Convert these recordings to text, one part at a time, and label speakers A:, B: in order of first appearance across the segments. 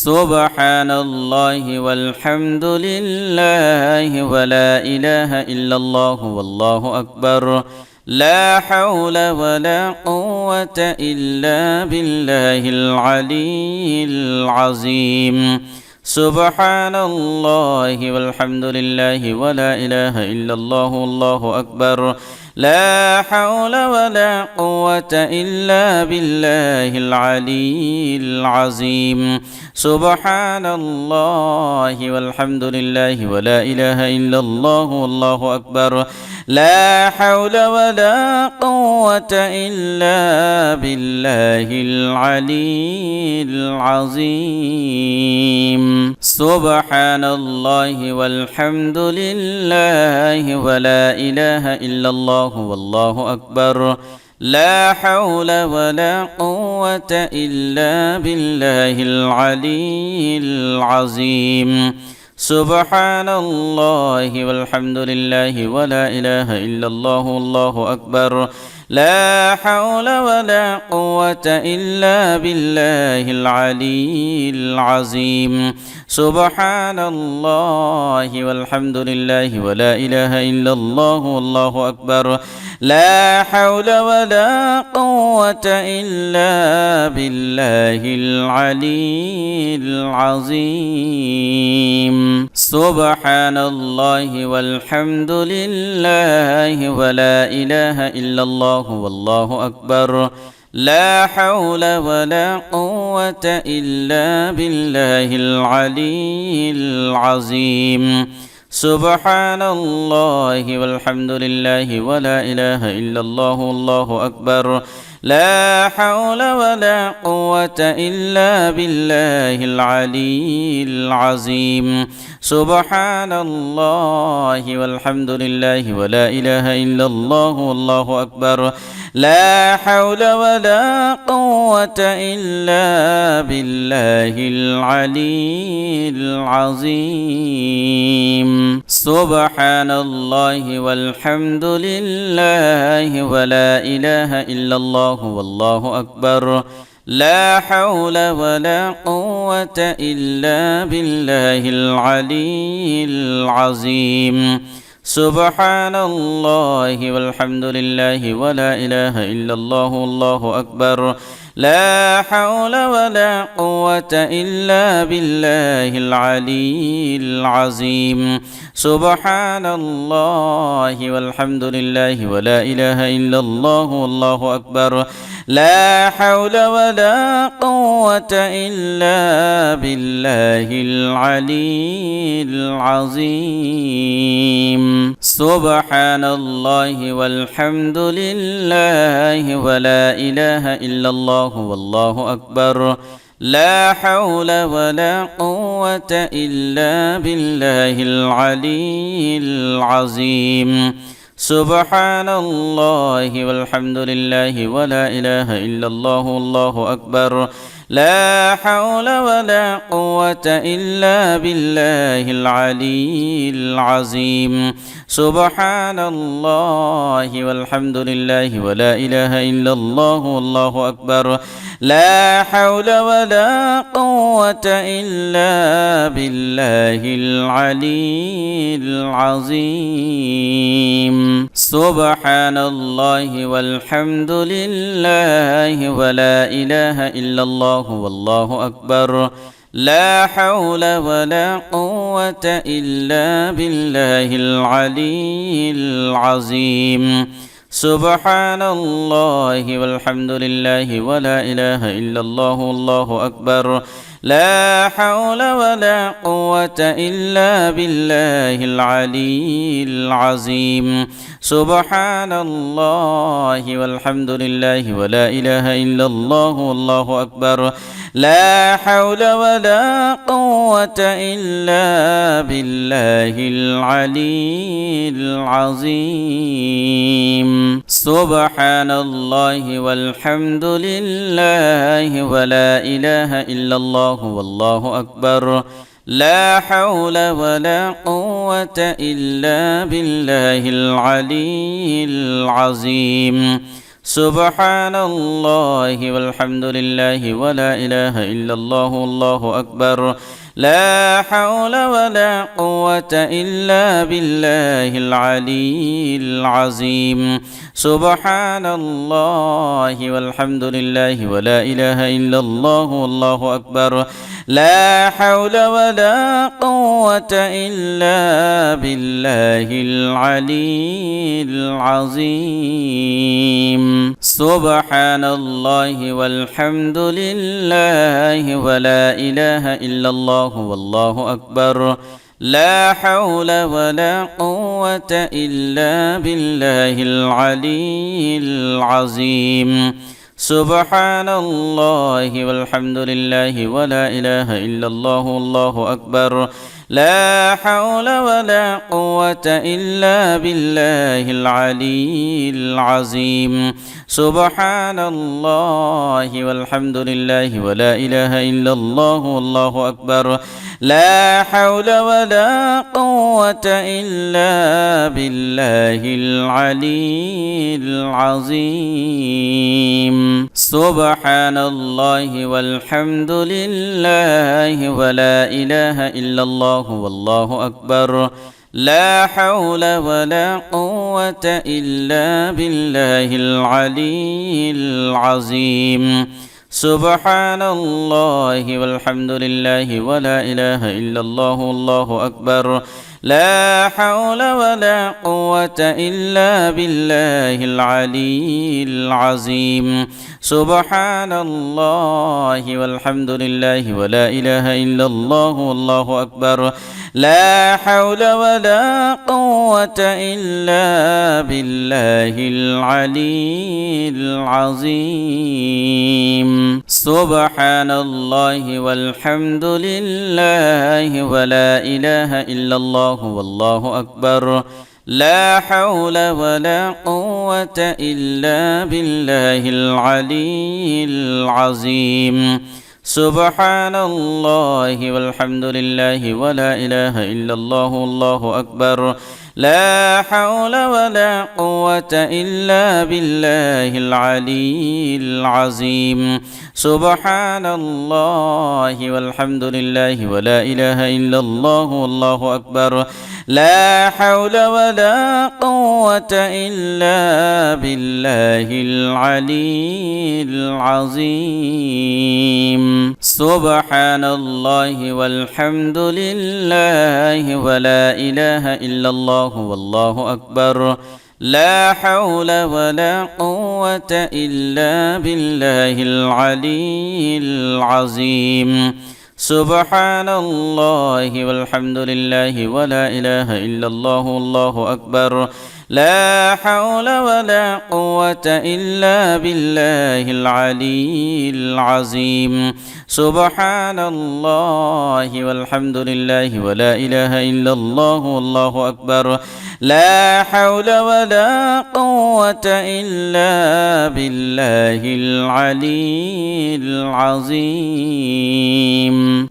A: سبحان الله والحمد لله ولا إله إلا الله والله أكبر لا حول ولا قوة إلا بالله العلي العظيم سبحان الله والحمد لله ولا إله إلا الله والله أكبر لا حول ولا قوة إلا بالله العلي العظيم سبحان الله والحمد لله ولا إله إلا الله والله أكبر لا حول ولا قوة إلا بالله العلي العظيم سبحان الله والحمد لله ولا إله إلا الله والله أكبر لا حول ولا قوة إلا بالله العلي العظيم سبحان الله والحمد لله ولا إله إلا الله والله أكبر لا حول ولا قوة إلا بالله العلي العظيم سبحان الله والحمد لله ولا إله إلا الله والله أكبر لا حول ولا قوة إلا بالله العلي العظيم سبحان الله والحمد لله ولا إله إلا الله والله أكبر لا حول ولا قوة إلا بالله العلي العظيم سبحان الله والحمد لله ولا إله إلا الله والله أكبر لا حول ولا قوة إلا بالله العلي العظيم سبحان الله والحمد لله ولا إله إلا الله والله أكبر لا حول ولا قوة إلا بالله العلي العظيم سبحان الله والحمد لله ولا إله إلا الله والله أكبر لا حول ولا قوة إلا بالله العلي العظيم سبحان الله والحمد لله ولا إله إلا الله والله أكبر لا حول ولا قوة إلا بالله العلي العظيم سبحان الله والحمد لله ولا إله إلا الله والله أكبر لا حول ولا قوة إلا بالله العلي العظيم سبحان الله والحمد لله ولا إله إلا الله والله أكبر لا حول ولا قوة إلا بالله العلي العظيم سبحان الله والحمد لله ولا إله إلا الله والله أكبر لا حول ولا قوة إلا بالله العلي العظيم سبحان الله والحمد لله ولا إله إلا الله والله أكبر لا حول ولا قوة إلا بالله العلي العظيم سبحان الله والحمد لله ولا إله إلا الله والله أكبر لا حول ولا قوة إلا بالله العلي العظيم سبحان الله والحمد لله ولا إله إلا الله والله أكبر لا حول ولا قوة إلا بالله العلي العظيم سبحان الله والحمد لله ولا إله إلا الله والله أكبر لا حول ولا قوة إلا بالله العلي العظيم سبحان الله والحمد لله ولا إله إلا الله والله أكبر لا حول ولا قوة إلا بالله العلي العظيم سبحان الله والحمد لله ولا إله إلا الله والله أكبر لا حول ولا قوة إلا بالله العلي العظيم سبحان الله والحمد لله ولا إله إلا الله والله أكبر لا حول ولا قوة إلا بالله العلي العظيم سبحان الله والحمد لله ولا إله إلا الله والله أكبر لا حول ولا قوة إلا بالله العلي العظيم سبحان الله والحمد لله ولا إله إلا الله والله أكبر لا حول ولا قوة إلا بالله العلي العظيم سبحان الله والحمد لله ولا إله إلا الله والله أكبر لا حول ولا قوة إلا بالله العلي العظيم سبحان الله والحمد لله ولا إله إلا الله والله أكبر لا حول ولا قوة إلا بالله العلي العظيم سبحان الله والحمد لله ولا إله إلا الله والله أكبر لا حول ولا قوة إلا بالله العلي العظيم سبحان الله والحمد لله ولا إله إلا الله والله أكبر لا حول ولا قوة إلا بالله العلي العظيم سبحان الله والحمد لله ولا إله إلا الله والله أكبر لا حول ولا قوة إلا بالله العلي العظيم سبحان الله والحمد لله ولا إله إلا الله والله أكبر لا حول ولا قوة إلا بالله العلي العظيم سبحان الله والحمد لله ولا إله إلا الله والله أكبر لا حول ولا قوة إلا بالله العلي العظيم سبحان الله والحمد لله ولا إله إلا الله والله أكبر لا حول ولا قوة إلا بالله العلي العظيم سبحان الله والحمد لله ولا إله إلا الله والله أكبر لا حول ولا قوة إلا بالله العلي العظيم سبحان الله والحمد لله ولا إله إلا الله والله أكبر لا حول ولا قوة إلا بالله العلي العظيم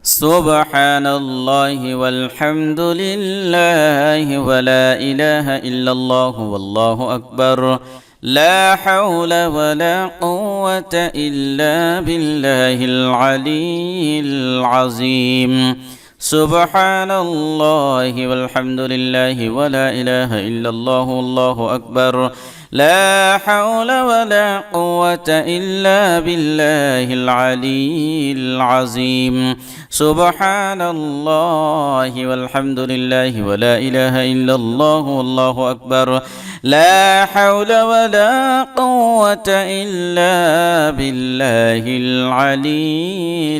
A: سبحان الله والحمد لله ولا إله إلا الله والله أكبر لا حول ولا قوة إلا بالله العلي العظيم سبحان الله والحمد لله ولا إله إلا الله والله أكبر لا حول ولا قوة إلا بالله العلي العظيم سبحان الله والحمد لله ولا إله إلا الله والله أكبر لا حول ولا قوة إلا بالله العلي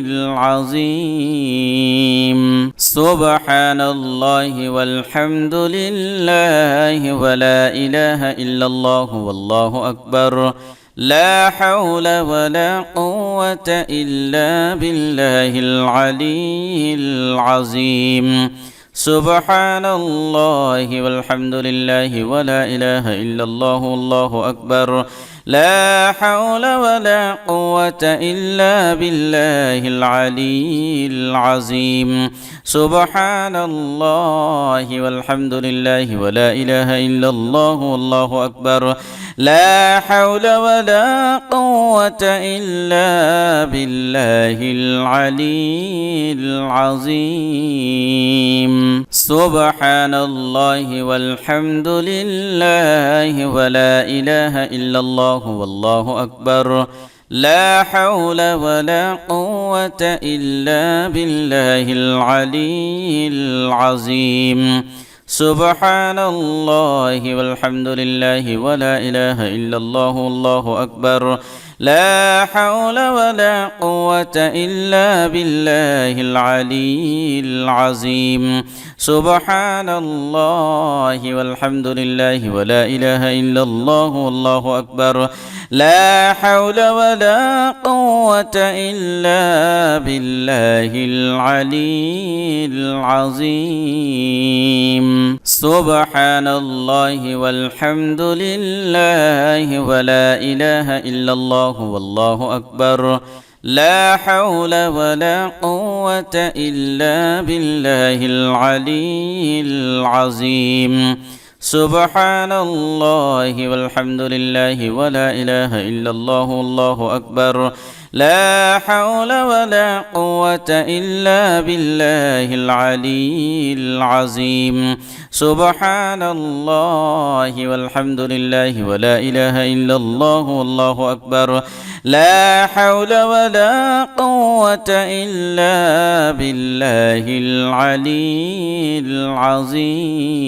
A: العظيم سبحان الله والحمد لله ولا إله إلا الله والله أكبر لا حول ولا قوة إلا بالله العلي العظيم سبحان الله والحمد لله ولا إله إلا الله والله أكبر لا حول ولا قوة إلا بالله العلي العظيم سبحان الله والحمد لله ولا إله إلا الله والله أكبر لا حول ولا قوة إلا بالله العلي العظيم سبحان الله والحمد لله ولا إله إلا الله والله أكبر لا حول ولا قوة إلا بالله العلي العظيم سبحان الله والحمد لله ولا إله إلا الله والله أكبر لا حول ولا قوة إلا بالله العلي العظيم سبحان الله والحمد لله ولا إله إلا الله والله أكبر لا حول ولا قوة إلا بالله العلي العظيم سبحان الله والحمد لله ولا إله إلا الله والله أكبر لا حول ولا قوة إلا بالله العلي العظيم سبحان الله والحمد لله ولا إله إلا الله والله أكبر لا حول ولا قوة إلا بالله العلي العظيم سبحان الله والحمد لله ولا إله إلا الله والله أكبر لا حول ولا قوة إلا بالله العلي العظيم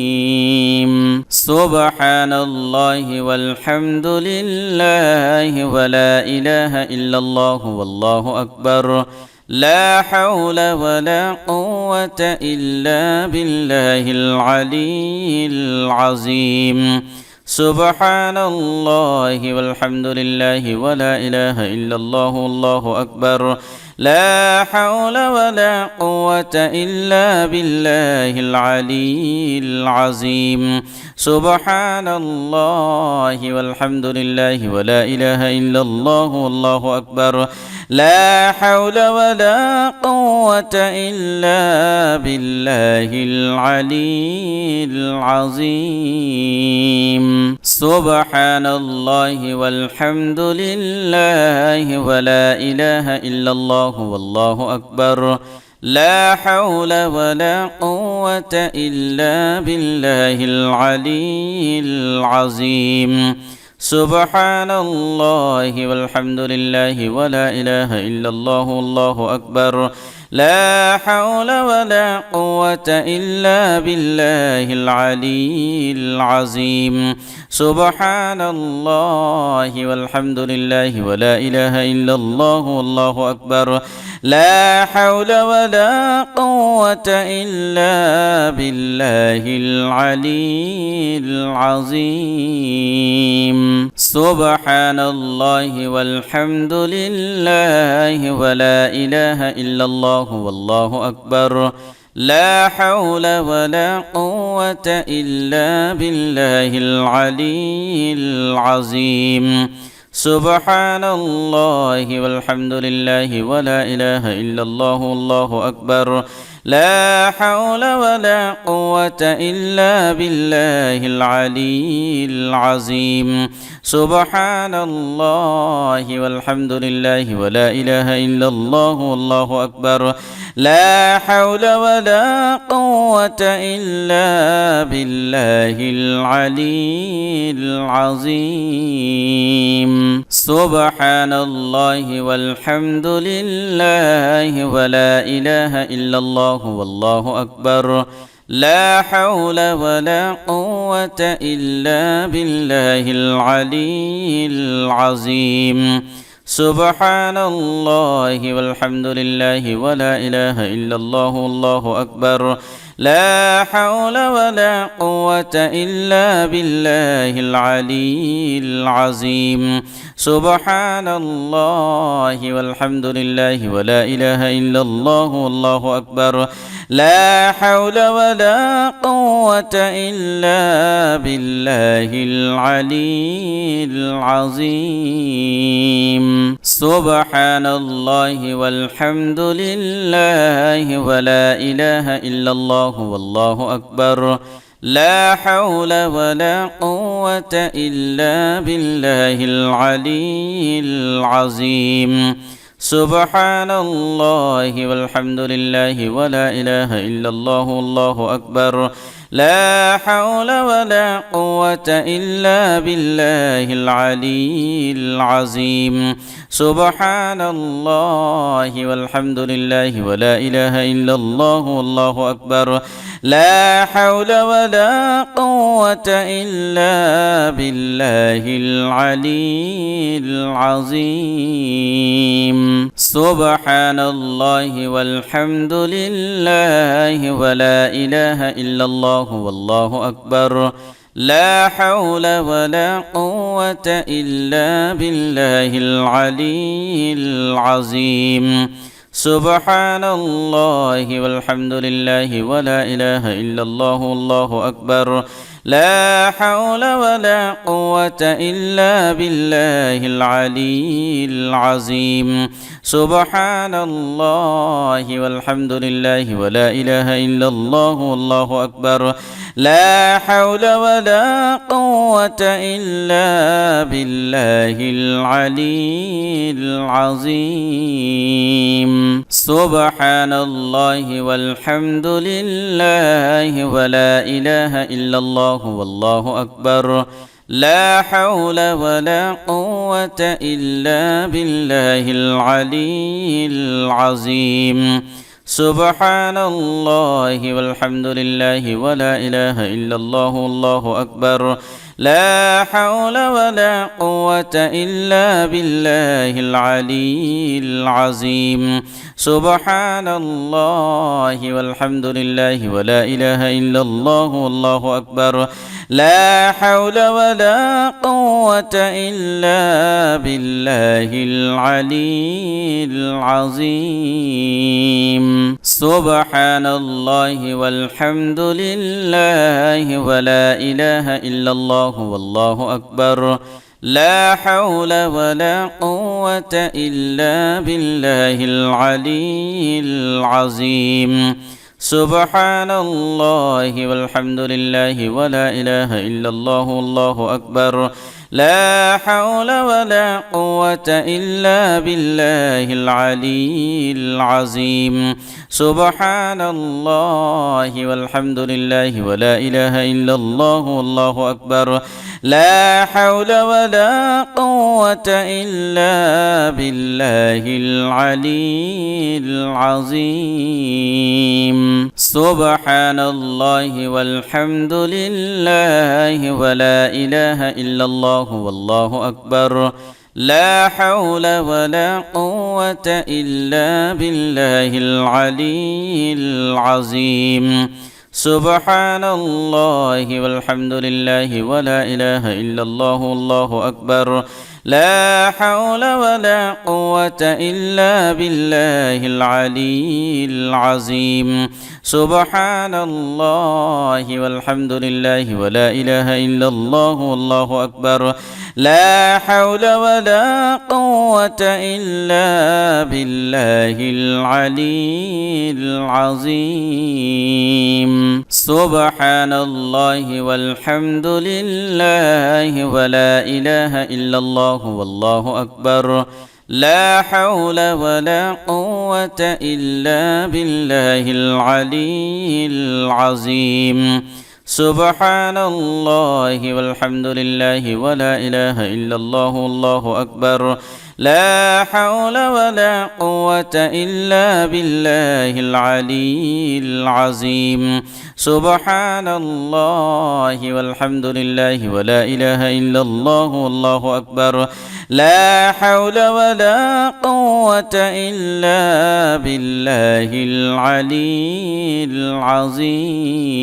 A: سبحان الله والحمد لله ولا إله إلا الله والله أكبر لا حول ولا قوة إلا بالله العلي العظيم سبحان الله والحمد لله ولا إله إلا الله والله أكبر لا حول ولا قوة إلا بالله العلي العظيم سبحان الله والحمد لله ولا إله إلا الله والله أكبر لا حول ولا قوة إلا بالله العلي العظيم سبحان الله والحمد لله ولا إله إلا الله والله أكبر لا حول ولا قوة إلا بالله العلي العظيم سبحان الله والحمد لله ولا إله إلا الله والله أكبر لا حول ولا قوة إلا بالله العلي العظيم سبحان الله والحمد لله ولا إله إلا الله والله أكبر لا حول ولا قوة إلا بالله العلي العظيم سبحان الله والحمد لله ولا إله إلا الله والله أكبر لا حول ولا قوة إلا بالله العلي العظيم سبحان الله والحمد لله ولا إله إلا الله والله أكبر لا حول ولا قوة إلا بالله العلي العظيم سبحان الله والحمد لله ولا إله إلا الله والله أكبر لا حول ولا قوة إلا بالله العلي العظيم سبحان الله والحمد لله ولا إله إلا الله والله أكبر لا حول ولا قوة إلا بالله العلي العظيم سبحان الله والحمد لله ولا إله إلا الله والله أكبر لا حول ولا قوة إلا بالله العلي العظيم سبحان الله والحمد لله ولا إله إلا الله والله أكبر لا حول ولا قوة إلا بالله العلي العظيم سبحان الله والحمد لله ولا إله إلا الله والله أكبر لا حول ولا قوة إلا بالله العلي العظيم سبحان الله والحمد لله ولا إله إلا الله والله أكبر لا حول ولا قوة إلا بالله العلي العظيم سبحان الله والحمد لله ولا إله إلا الله والله أكبر لا حول ولا قوة إلا بالله العلي العظيم سبحان الله والحمد لله ولا إله إلا الله والله أكبر لا حول ولا قوة إلا بالله العلي العظيم سبحان الله والحمد لله ولا إله إلا الله والله أكبر لا حول ولا قوة إلا بالله العلي العظيم سبحان الله والحمد لله ولا إله إلا الله والله أكبر لا حول ولا قوة إلا بالله العلي العظيم سبحان الله والحمد لله ولا إله إلا الله والله أكبر لا حول ولا قوة إلا بالله العلي العظيم سبحان الله والحمد لله ولا إله إلا الله والله أكبر لا حول ولا قوة إلا بالله العلي العظيم سبحان الله والحمد لله ولا إله إلا الله والله أكبر لا حول ولا قوة إلا بالله العلي العظيم سبحان الله والحمد لله ولا إله إلا الله والله أكبر لا حول ولا قوة إلا بالله العلي العظيم سبحان الله والحمد لله ولا إله إلا الله والله أكبر لا حول ولا قوة إلا بالله العلي العظيم سبحان الله والحمد لله ولا إله إلا الله والله أكبر لا حول ولا قوة إلا بالله العلي العظيم سبحان الله والحمد لله ولا إله إلا الله والله أكبر لا حول ولا قوة إلا بالله العلي العظيم سبحان الله والحمد لله ولا إله إلا الله والله أكبر لا حول ولا قوة إلا بالله العلي العظيم سبحان الله والحمد لله ولا إله إلا الله والله أكبر لا حول ولا قوة إلا بالله العلي العظيم سبحان الله والحمد لله ولا إله إلا الله والله أكبر لا حول ولا قوة إلا بالله العلي العظيم سبحان الله والحمد لله ولا إله إلا الله والله أكبر لا حول ولا قوة إلا بالله العلي العظيم سبحان الله والحمد لله ولا إله إلا الله والله أكبر لا حول ولا قوة إلا بالله العلي العظيم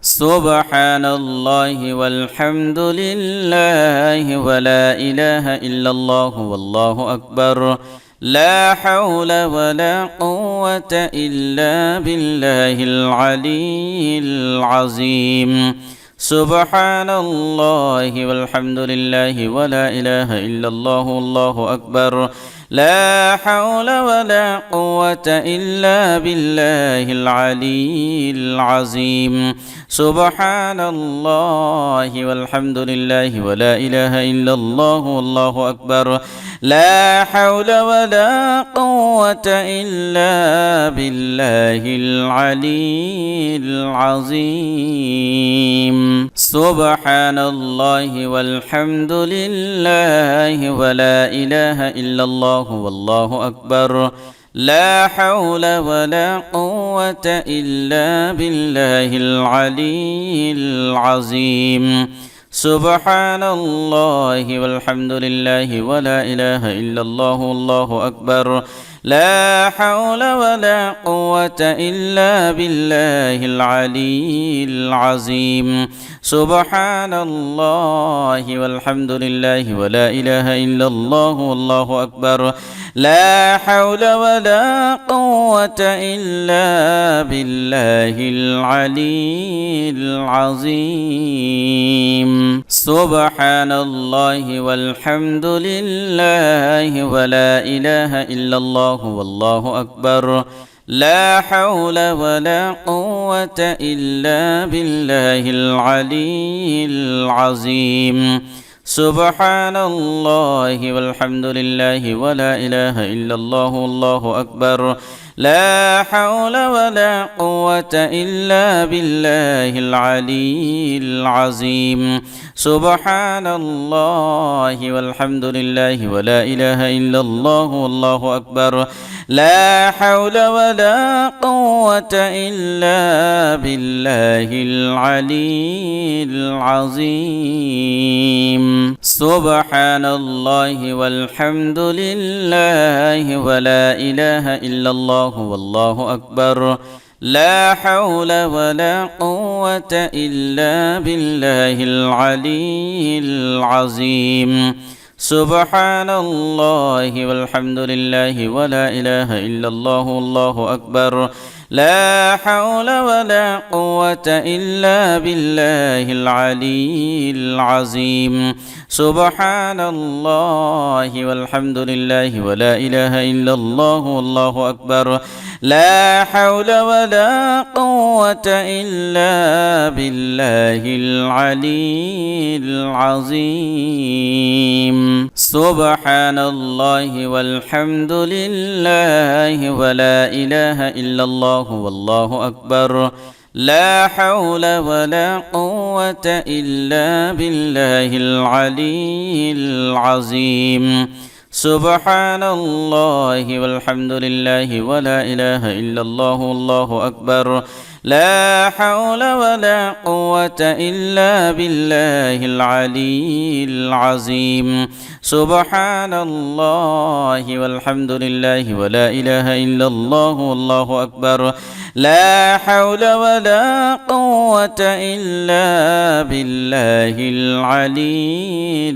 A: سبحان الله والحمد لله ولا إله إلا الله والله أكبر لا حول ولا قوة إلا بالله العلي العظيم سبحان الله والحمد لله ولا إله إلا الله والله أكبر لا حول ولا قوة إلا بالله العلي العظيم سبحان الله والحمد لله ولا إله إلا الله والله أكبر لا حول ولا قوة إلا بالله العلي العظيم سبحان الله والحمد لله ولا إله إلا الله والله أكبر لا حول ولا قوة إلا بالله العلي العظيم سبحان الله والحمد لله ولا إله إلا الله والله أكبر لا حول ولا قوة إلا بالله العلي العظيم سبحان الله والحمد لله ولا إله إلا الله والله أكبر لا حول ولا قوة إلا بالله العلي العظيم سبحان الله والحمد لله ولا إله إلا الله والله أكبر لا حول ولا قوة إلا بالله العلي العظيم سبحان الله والحمد لله ولا إله إلا الله والله أكبر لا حول ولا قوة إلا بالله العلي العظيم سبحان الله والحمد لله ولا إله إلا الله والله أكبر لا حول ولا قوة إلا بالله العلي العظيم سبحان الله والحمد لله ولا إله إلا الله والله أكبر لا حول ولا قوة إلا بالله العلي العظيم سبحان الله والحمد لله ولا إله إلا الله والله أكبر لا حول ولا قوة إلا بالله العلي العظيم سبحان الله والحمد لله ولا إله إلا الله والله أكبر لا حول ولا قوة إلا بالله العلي العظيم سبحان الله والحمد لله ولا إله إلا الله والله أكبر لا حول ولا قوة إلا بالله العلي العظيم سبحان الله والحمد لله ولا إله إلا الله والله أكبر لا حول ولا قوة إلا بالله العلي العظيم سبحان الله والحمد لله ولا إله إلا الله والله أكبر لا حول ولا قوة إلا بالله العلي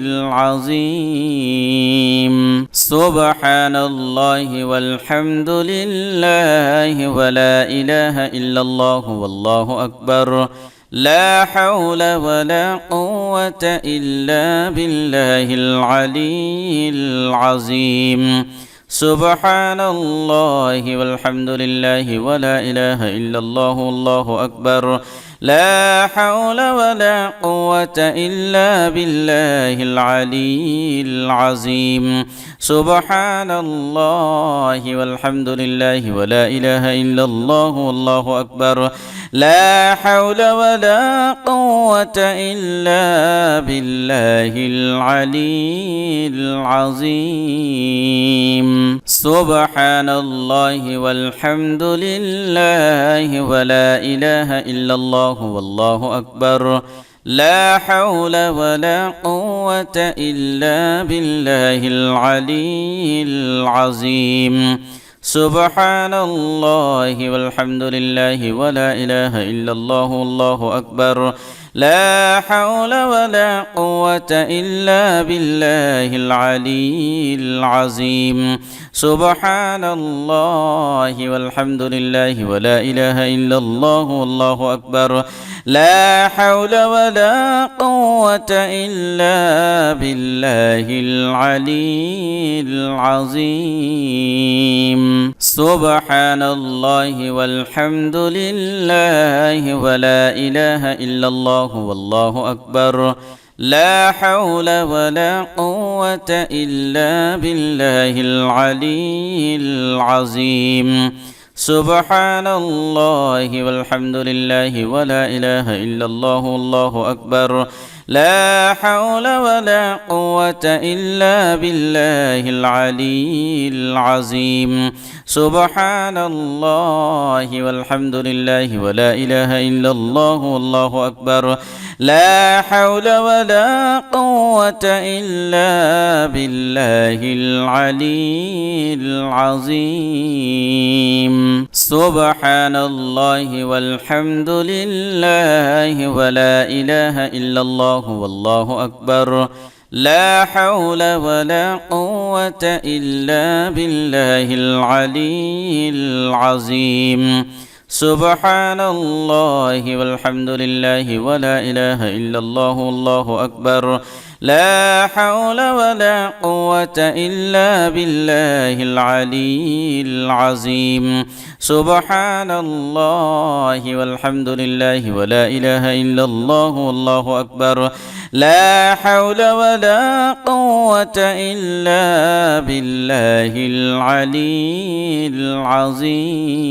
A: العظيم سبحان الله والحمد لله ولا إله إلا الله والله أكبر لا حول ولا قوة إلا بالله العلي العظيم سبحان الله والحمد لله ولا إله إلا الله والله أكبر لا حول ولا قوة إلا بالله العلي العظيم سبحان الله والحمد لله ولا إله إلا الله والله أكبر لا حول ولا قوة إلا بالله العلي العظيم سبحان الله والحمد لله ولا إله إلا الله والله أكبر لا حول ولا قوة إلا بالله العلي العظيم سبحان الله والحمد لله ولا إله إلا الله والله أكبر لا حول ولا قوة إلا بالله العلي العظيم سبحان الله والحمد لله ولا إله إلا الله والله أكبر لا حول ولا قوة إلا بالله العلي العظيم سبحان الله والحمد لله ولا إله إلا الله والله أكبر لا حول ولا قوة إلا بالله العلي العظيم سبحان الله والحمد لله ولا إله إلا الله والله أكبر لا حول ولا قوة إلا بالله العلي العظيم سبحان الله والحمد لله ولا إله إلا الله والله أكبر لا حول ولا قوة إلا بالله العلي العظيم سبحان الله والحمد لله ولا إله إلا الله والله أكبر لا حول ولا قوة إلا بالله العلي العظيم سبحان الله والحمد لله ولا إله إلا الله والله أكبر لا حول ولا قوة إلا بالله العلي العظيم سبحان الله والحمد لله ولا إله إلا الله والله أكبر لا حول ولا قوة إلا بالله العلي العظيم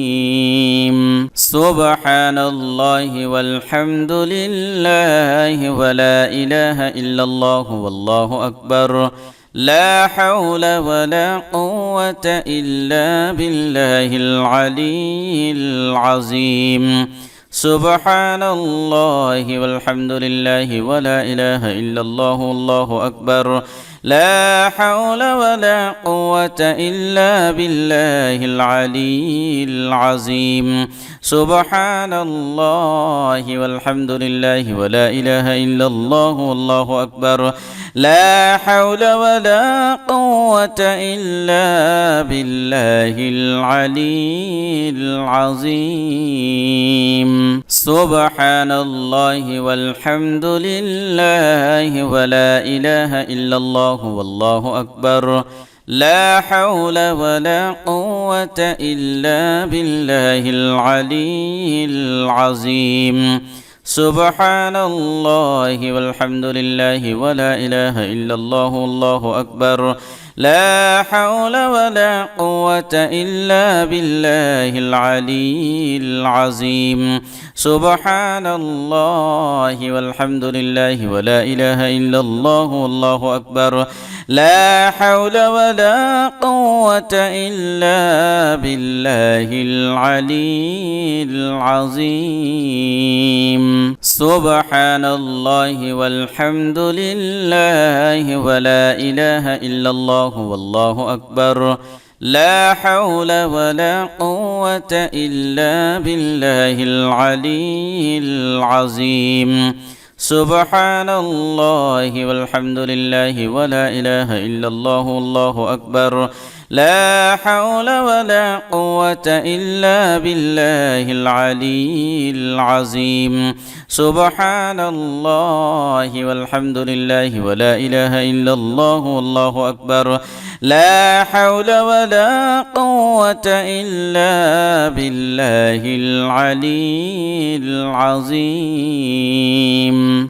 A: سبحان الله والحمد لله ولا إله إلا الله والله أكبر لا حول ولا قوة إلا بالله العلي العظيم سبحان الله والحمد لله ولا إله إلا الله والله أكبر لا حول ولا قوة إلا بالله العلي العظيم سبحان الله والحمد لله ولا إله إلا الله والله أكبر لا حول ولا قوة إلا بالله العلي العظيم سبحان الله والحمد لله ولا إله إلا الله والله أكبر لا حول ولا قوة إلا بالله العلي العظيم سبحان الله والحمد لله ولا إله إلا الله والله أكبر لا حول ولا قوة إلا بالله العلي العظيم سبحان الله والحمد لله ولا إله إلا الله والله أكبر لا حول ولا قوة إلا بالله العلي العظيم سبحان الله والحمد لله ولا إله إلا الله والله أكبر لا حول ولا قوة إلا بالله العلي العظيم سبحان الله والحمد لله ولا إله إلا الله والله أكبر لا حول ولا قوة إلا بالله العلي العظيم سبحان الله والحمد لله ولا إله إلا الله والله أكبر لا حول ولا قوة إلا بالله العلي العظيم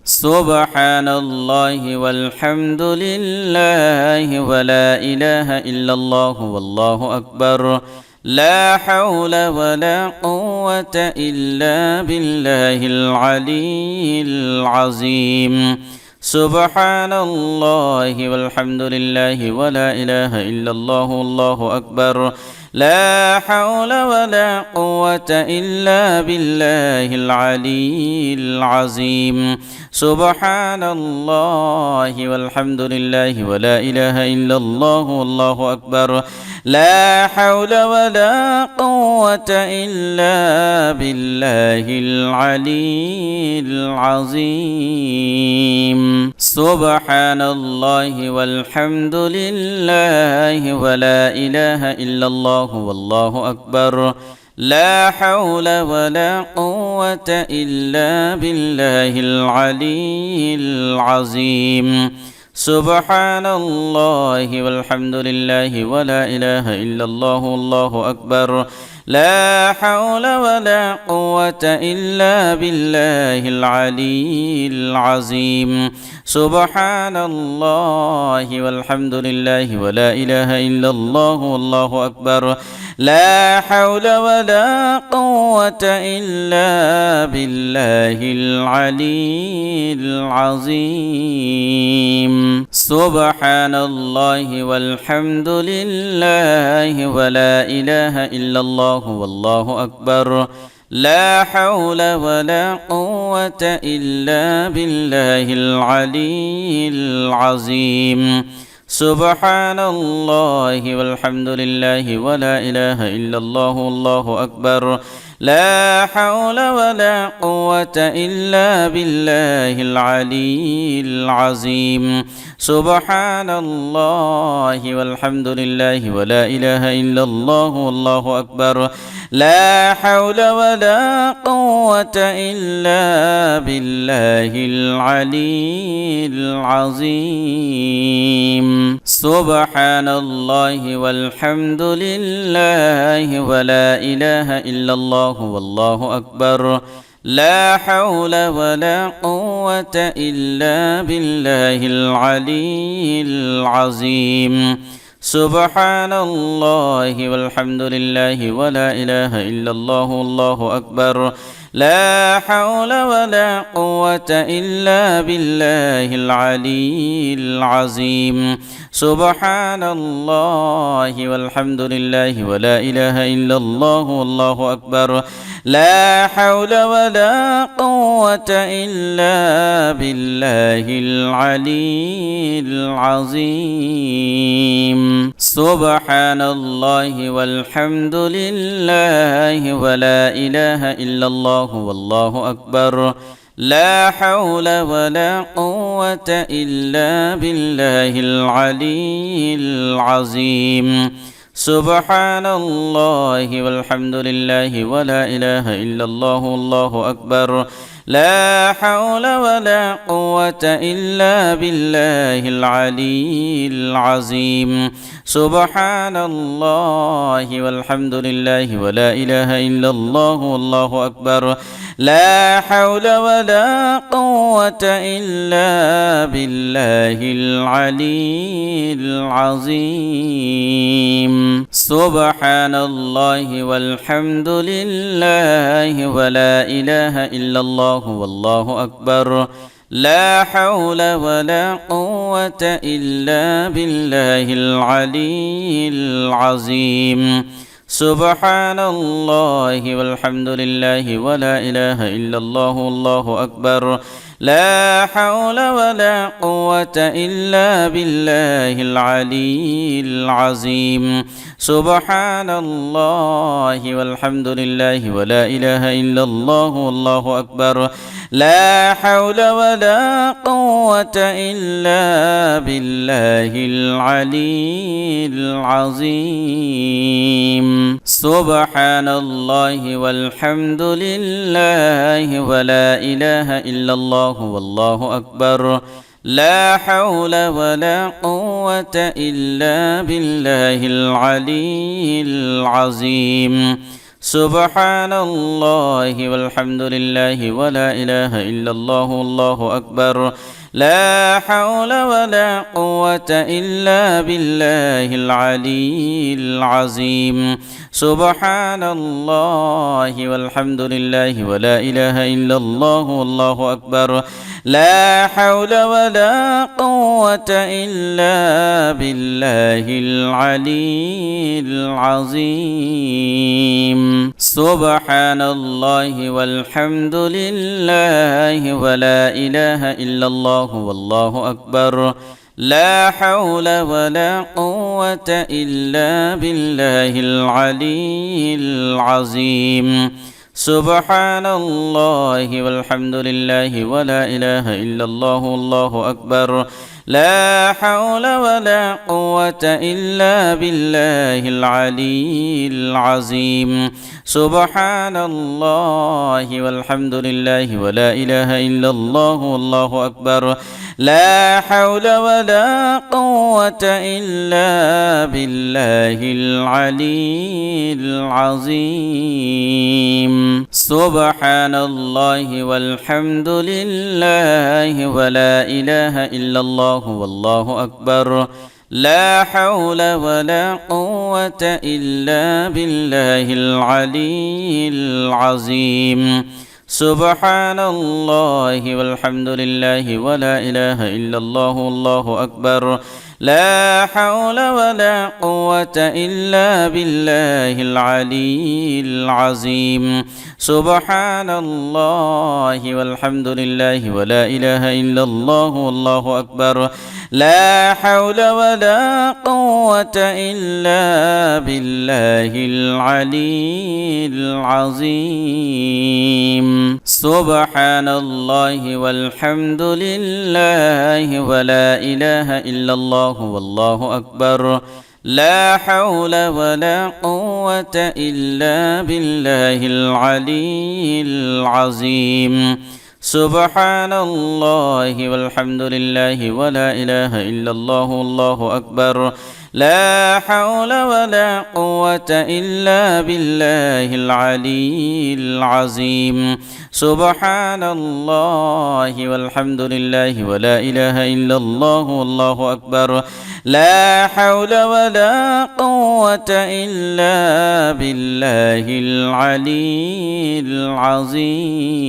A: سبحان الله والحمد لله ولا إله إلا الله والله أكبر لا حول ولا قوة إلا بالله العلي العظيم سبحان الله والحمد لله ولا إله إلا الله والله أكبر لا حول ولا قوة إلا بالله العلي العظيم سبحان الله والحمد لله ولا إله إلا الله والله أكبر لا حول ولا قوة إلا بالله العلي العظيم سبحان الله والحمد لله ولا إله إلا الله والله أكبر لا حول ولا قوة إلا بالله العلي العظيم سبحان الله والحمد لله ولا إله إلا الله والله أكبر لا حول ولا قوة إلا بالله العلي العظيم سبحان الله والحمد لله ولا إله إلا الله والله أكبر لا حول ولا قوة إلا بالله العلي العظيم سبحان الله والحمد لله ولا إله إلا الله والله أكبر لا حول ولا قوة إلا بالله العلي العظيم سبحان الله والحمد لله ولا إله إلا الله والله أكبر لا حول ولا قوة إلا بالله العلي العظيم سبحان الله والحمد لله ولا إله إلا الله والله أكبر لا حول ولا قوة إلا بالله العلي العظيم سبحان الله والحمد لله ولا إله إلا الله والله أكبر لا حول ولا قوة إلا بالله العلي العظيم سبحان الله والحمد لله ولا إله إلا الله والله أكبر لا حول ولا قوة إلا بالله العلي العظيم سبحان الله والحمد لله ولا إله إلا الله والله أكبر لا حول ولا قوة إلا بالله العلي العظيم سبحان الله والحمد لله ولا إله إلا الله والله أكبر لا حول ولا قوة إلا بالله العلي العظيم سبحان الله والحمد لله ولا إله إلا الله والله أكبر لا حول ولا قوة إلا بالله العلي العظيم سبحان الله والحمد لله ولا إله إلا الله والله أكبر لا حول ولا قوة إلا بالله العلي العظيم سبحان الله والحمد لله ولا إله إلا الله والله أكبر لا حول ولا قوة إلا بالله العلي العظيم سبحان الله والحمد لله ولا إله إلا الله والله أكبر لا حول ولا قوة إلا بالله العلي العظيم سبحان الله والحمد لله ولا إله إلا الله والله أكبر لا حول ولا قوة إلا بالله العلي العظيم سبحان الله والحمد لله ولا إله إلا الله والله أكبر لا حول ولا قوة إلا بالله العلي العظيم سبحان الله والحمد لله ولا إله إلا الله والله أكبر لا حول ولا قوة إلا بالله العلي العظيم سبحان الله والحمد لله ولا إله إلا الله والله أكبر لا حول ولا قوة إلا بالله العلي العظيم سبحان الله والحمد لله ولا إله إلا الله والله أكبر لا حول ولا قوة إلا بالله العلي العظيم سبحان الله والحمد لله ولا إله إلا الله والله أكبر لا حول ولا قوة إلا بالله العلي العظيم سبحان الله والحمد لله ولا إله إلا الله والله أكبر لا حول ولا قوة إلا بالله العلي العظيم سبحان الله والحمد لله ولا إله إلا الله والله أكبر لا حول ولا قوة إلا بالله العلي العظيم سبحان الله والحمد لله ولا إله إلا الله والله أكبر لا حول ولا قوة إلا بالله العلي العظيم سبحان الله والحمد لله ولا إله إلا الله والله أكبر لا حول ولا قوة إلا بالله العلي العظيم سبحان الله والحمد لله ولا إله إلا الله والله أكبر لا حول ولا قوة إلا بالله العلي العظيم سبحان الله والحمد لله ولا إله إلا الله والله أكبر لا حول ولا قوة إلا بالله العلي العظيم سبحان الله والحمد لله ولا إله إلا الله والله أكبر لا حول ولا قوة إلا بالله العلي العظيم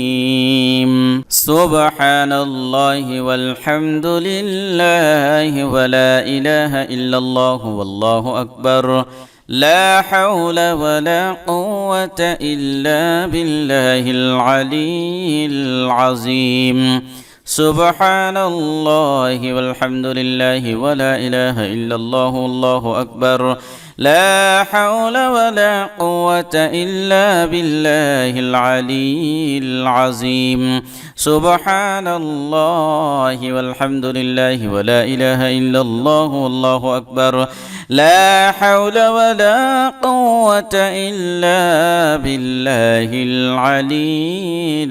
A: سبحان الله والحمد لله ولا إله إلا الله والله أكبر لا حول ولا قوة إلا بالله العلي العظيم سبحان الله والحمد لله ولا إله إلا الله والله أكبر لا حول ولا قوة إلا بالله العلي العظيم سبحان الله والحمد لله ولا إله إلا الله والله أكبر لا حول ولا قوة إلا بالله العلي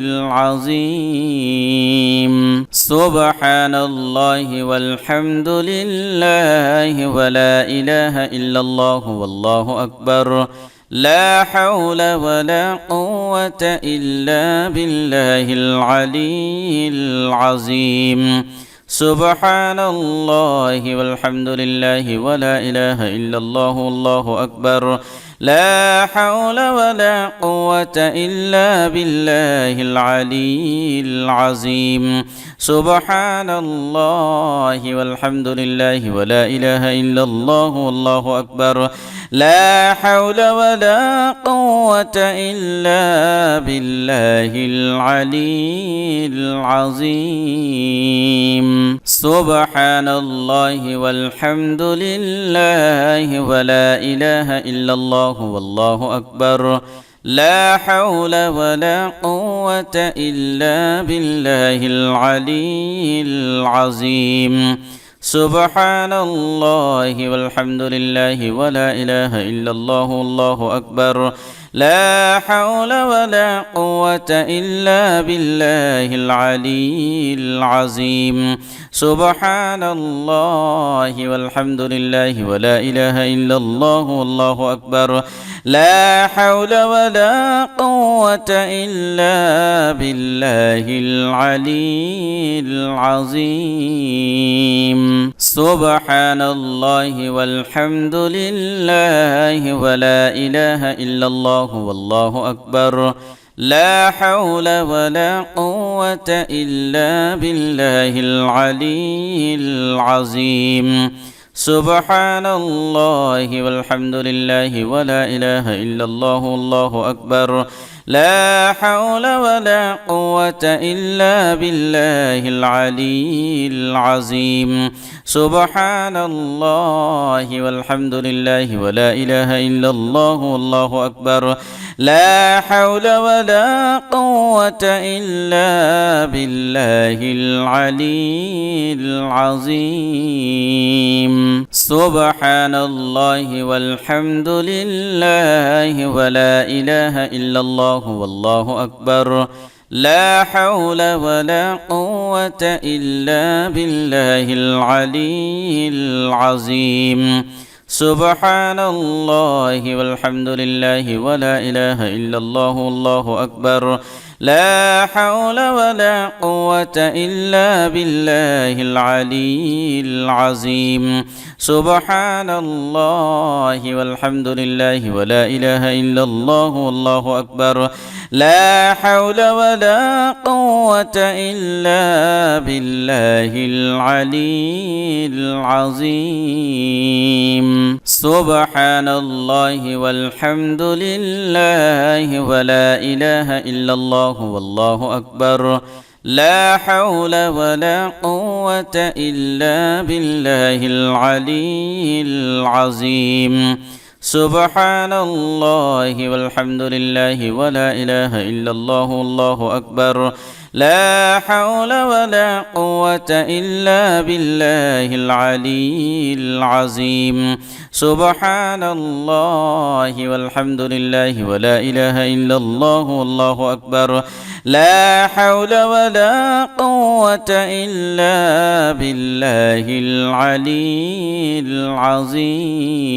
A: العظيم سبحان الله والحمد لله ولا إله إلا الله والله أكبر لا حول ولا قوة إلا بالله العلي العظيم سبحان الله والحمد لله ولا إله إلا الله والله أكبر لا حول ولا قوة إلا بالله العلي العظيم سبحان الله والحمد لله ولا إله إلا الله والله أكبر لا حول ولا قوة إلا بالله العلي العظيم سبحان الله والحمد لله ولا إله إلا الله والله أكبر لا حول ولا قوة إلا بالله العلي العظيم سبحان الله والحمد لله ولا إله إلا الله والله أكبر لا حول ولا قوة إلا بالله العلي العظيم سبحان الله والحمد لله ولا إله إلا الله والله أكبر لا حول ولا قوة إلا بالله العلي العظيم سبحان الله والحمد لله ولا إله إلا الله والله أكبر لا حول ولا قوة إلا بالله العلي العظيم سبحان الله والحمد لله ولا إله إلا الله والله أكبر لا حول ولا قوة إلا بالله العلي العظيم سبحان الله والحمد لله ولا إله إلا الله والله أكبر لا حول ولا قوة إلا بالله العلي العظيم سبحان الله والحمد لله ولا إله إلا الله والله أكبر لا حول ولا قوة إلا بالله العلي العظيم سبحان الله والحمد لله ولا إله إلا الله والله أكبر لا حول ولا قوة إلا بالله العلي العظيم سبحان الله والحمد لله ولا إله إلا الله والله أكبر لا حول ولا قوة إلا بالله العلي العظيم سبحان الله والحمد لله ولا إله إلا الله والله أكبر لا حول ولا قوة إلا بالله العلي العظيم سبحان الله والحمد لله ولا إله إلا الله والله أكبر لا حول ولا قوة إلا بالله العلي العظيم سبحان الله والحمد لله ولا إله إلا الله والله أكبر لا حول ولا قوة إلا بالله العلي العظيم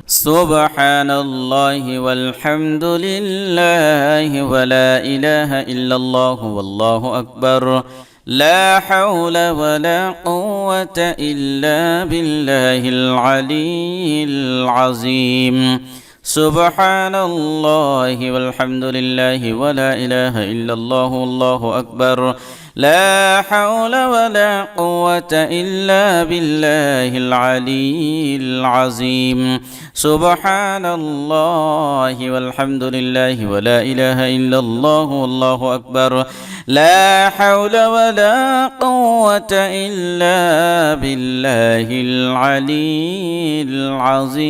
A: سبحان الله والحمد لله ولا إله إلا الله والله أكبر لا حول ولا قوة إلا بالله العلي العظيم سبحان الله والحمد لله ولا إله إلا الله والله أكبر لا حول ولا قوة إلا بالله العلي العظيم سبحان الله والحمد لله ولا إله إلا الله والله أكبر لا حول ولا قوة إلا بالله العلي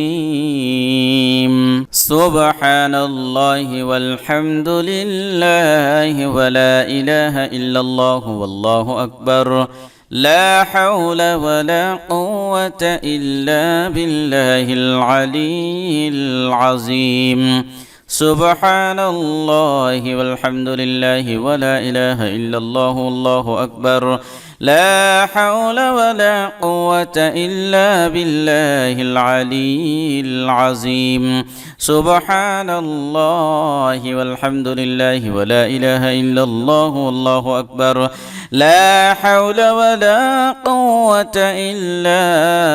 A: العظيم سبحان الله والحمد لله ولا إله إلا الله والله أكبر لا حول ولا قوة إلا بالله العلي العظيم سبحان الله والحمد لله ولا إله إلا الله والله أكبر لا حول ولا قوة إلا بالله العلي العظيم سبحان الله والحمد لله ولا إله إلا الله والله أكبر لا حول ولا قوة إلا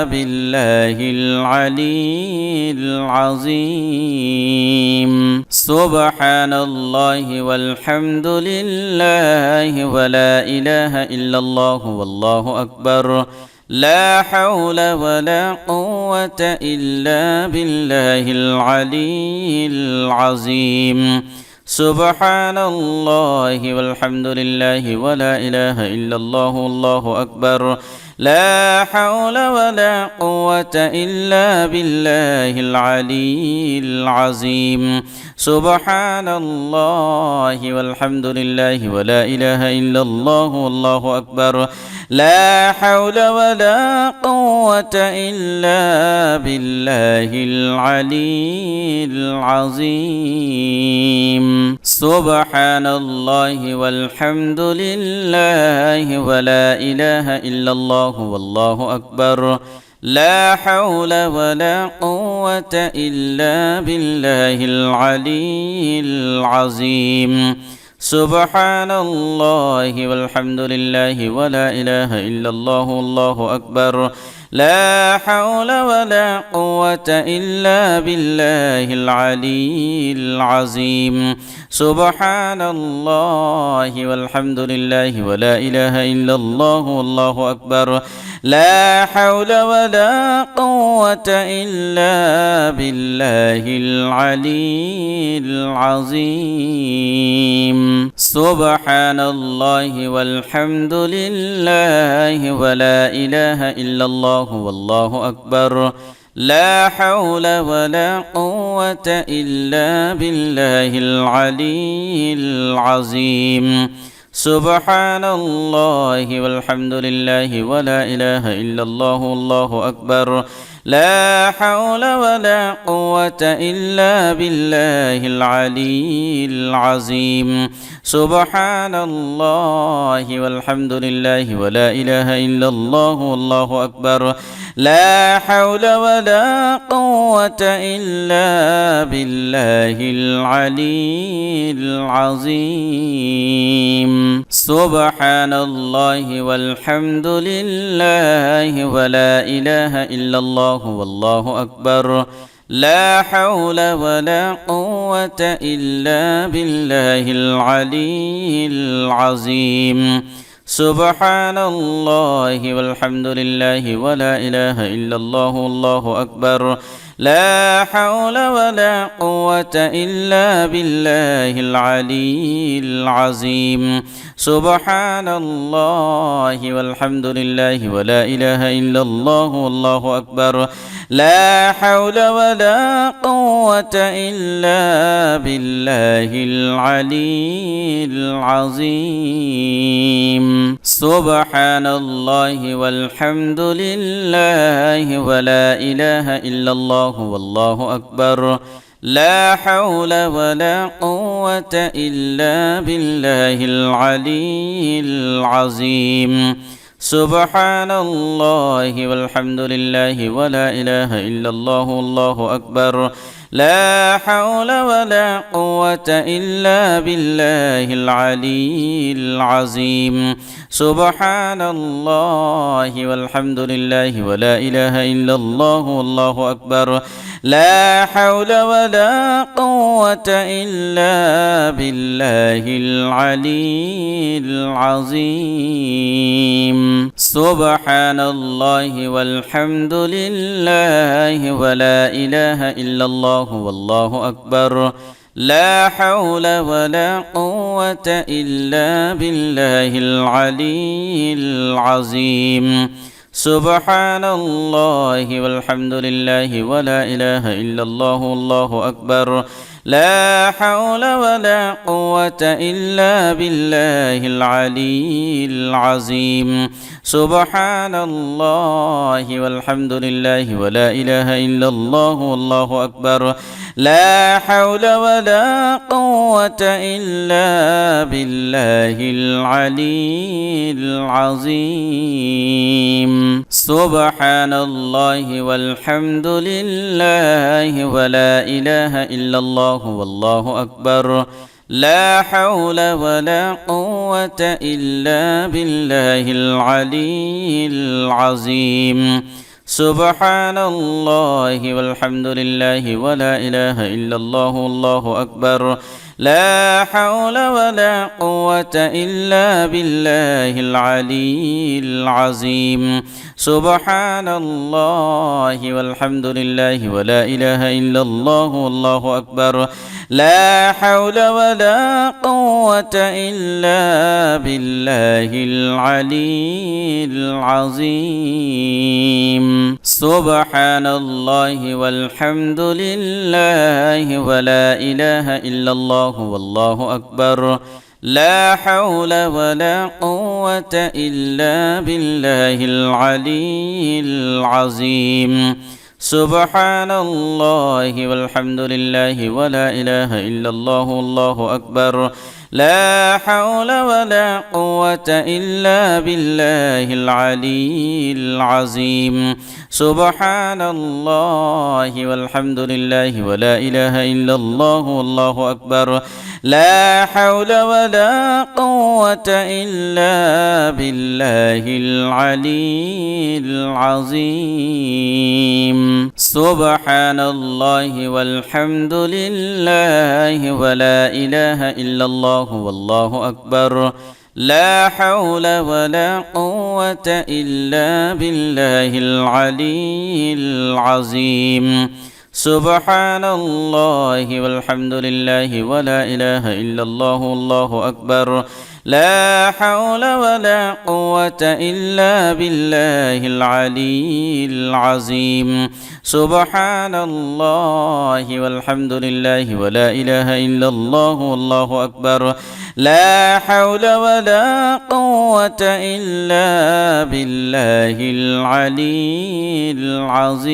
A: بالله العلي العظيم سبحان الله والحمد لله ولا إله إلا الله والله أكبر لا حول ولا قوة إلا بالله العلي العظيم سبحان الله والحمد لله ولا إله إلا الله والله أكبر لا حول ولا قوة إلا بالله العلي العظيم سبحان الله والحمد لله ولا إله إلا الله والله أكبر لا حول ولا قوة إلا بالله العلي العظيم سبحان الله والحمد لله ولا إله إلا الله والله أكبر لا حول ولا قوة إلا بالله العلي العظيم سبحان الله والحمد لله ولا إله إلا الله والله أكبر لا حول ولا قوة إلا بالله العلي العظيم سبحان الله والحمد لله ولا إله إلا الله والله أكبر لا حول ولا قوة إلا بالله العلي العظيم سبحان الله والحمد لله ولا إله إلا الله والله أكبر لا حول ولا قوة إلا بالله العلي العظيم سبحان الله والحمد لله ولا إله إلا الله والله أكبر لا حول ولا قوة إلا بالله العلي العظيم سبحان الله والحمد لله ولا إله إلا الله والله أكبر لا حول ولا قوة إلا بالله العلي العظيم سبحان الله والحمد لله ولا إله إلا الله والله أكبر لا حول ولا قوة إلا بالله العلي العظيم سبحان الله والحمد لله ولا إله إلا الله والله أكبر لا حول ولا قوة إلا بالله العلي العظيم سبحان الله والحمد لله ولا إله إلا الله والله أكبر لا حول ولا قوة إلا بالله العلي العظيم سبحان الله والحمد لله ولا إله إلا الله والله أكبر لا حول ولا قوة إلا بالله العلي العظيم سبحان الله والحمد لله ولا إله إلا الله والله أكبر لا حول ولا قوة إلا بالله العلي العظيم سبحان الله والحمد لله ولا إله إلا الله والله أكبر لا حول ولا قوة إلا بالله العلي العظيم سبحان الله والحمد لله ولا إله إلا الله والله أكبر لا حول ولا قوة إلا بالله العلي العظيم سبحان الله والحمد لله ولا إله إلا الله والله أكبر لا حول ولا قوة إلا بالله العلي العظيم سبحان الله والحمد لله ولا إله إلا الله والله أكبر لا حول ولا قوة إلا بالله العلي العظيم سبحان الله والحمد لله ولا إله إلا الله والله أكبر لا حول ولا قوة إلا بالله العلي العظيم سبحان الله والحمد لله ولا إله إلا الله والله أكبر لا حول ولا قوة إلا بالله العلي العظيم سبحان الله والحمد لله ولا إله إلا الله والله أكبر لا حول ولا قوة إلا بالله العلي العظيم سبحان الله والحمد لله ولا إله إلا الله والله أكبر لا حول ولا قوة إلا بالله العلي العظيم سبحان الله والحمد لله ولا إله إلا الله والله أكبر لا حول ولا قوة إلا بالله العلي العظيم سبحان الله والحمد لله ولا إله إلا الله والله أكبر لا حول ولا قوة إلا بالله العلي العظيم سبحان الله والحمد لله ولا إله إلا الله والله أكبر لا حول ولا قوة إلا بالله العلي العظيم سبحان الله والحمد لله ولا إله إلا الله والله أكبر لا حول ولا قوة إلا بالله العلي العظيم سبحان الله والحمد لله ولا إله إلا الله والله أكبر لا حول ولا قوة إلا بالله العلي العظيم